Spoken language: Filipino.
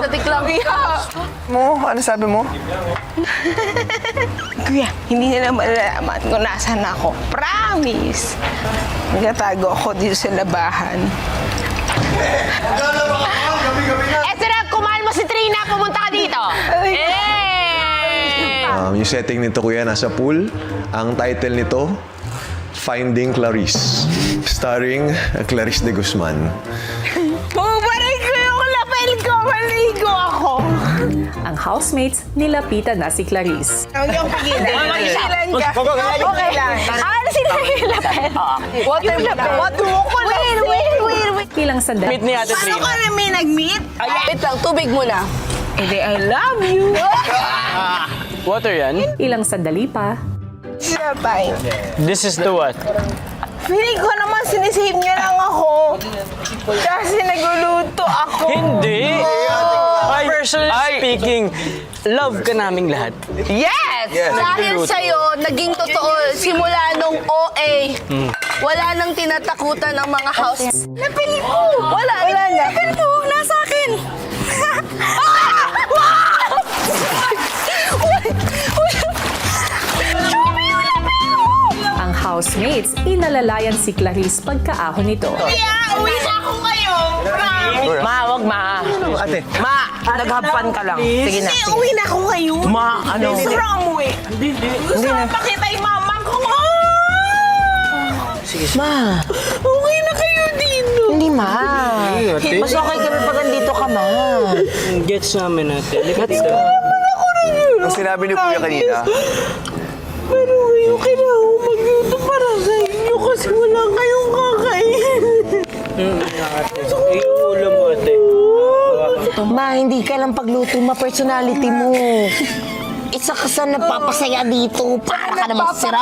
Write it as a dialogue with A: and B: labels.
A: Sa tiklang.
B: Ano sabi mo?
C: Kuya, hindi nila malalaman kung nasan ako. Promise! Nagtatago ako dito sa labahan.
A: Eto na, kumain mo si Trina, pumunta ka dito.
D: Yung setting nito, kuya, nasa pool. Ang title nito, Finding Clarice. Starring Clarice de Guzman.
C: Pumaray ko yung lapel ko! Maligo ako!
E: Ang housemates, nilapitan na si Clarice.
C: Huwag yung pagilan. Pagilan ka. Okay lang. Ano sila yung lapel? Water ko lang. Wait.
E: Ilang sandali,
F: Meet ni Ate
C: Paano
F: Trina.
C: ka namin nag-meet?
A: Wait lang, tubig muna.
C: Ede, I love you!
F: Water yan?
E: ilang sandali pa,
C: Sila tayo.
F: This is the what?
C: Feeling ko naman sinisave niya lang ako. Kasi nagluluto ako.
F: Hindi! Ay, personally speaking, love ka naming lahat.
A: Yes! Dahil sa'yo, naging totoo, simula nung OA, wala nang tinatakutan ng mga house.
C: Lapel mo!
A: Wala na.
C: Lapel mo! Nasa akin!
E: ang housemates, inalalayan si Clarice pagkaahon nito.
C: Kaya uwi na ako kayo! Promise!
G: Ma, wag ma.
B: Ate.
G: Ma, naghapan ka lang. Sige na.
C: Hindi, uwi na ako kayo!
G: Ma, ano?
C: Gusto ko umuwi! Gusto ko makita yung mama ko!
G: Ma,
C: Uwi na kayo dito!
G: hindi ma. Mas okay kami pag andito ka, ma.
F: Gets namin natin. Let's go.
B: Ang sinabi ni Kuya kanina,
C: Pero ngayon kailangan ko magluto para sa inyo kasi wala kayong kakain.
F: Yung ulo mo, ate.
G: Ma, hindi ka lang pagluto, ma. Personality mo. Isa ka sa napapasaya dito. Para ka naman sira.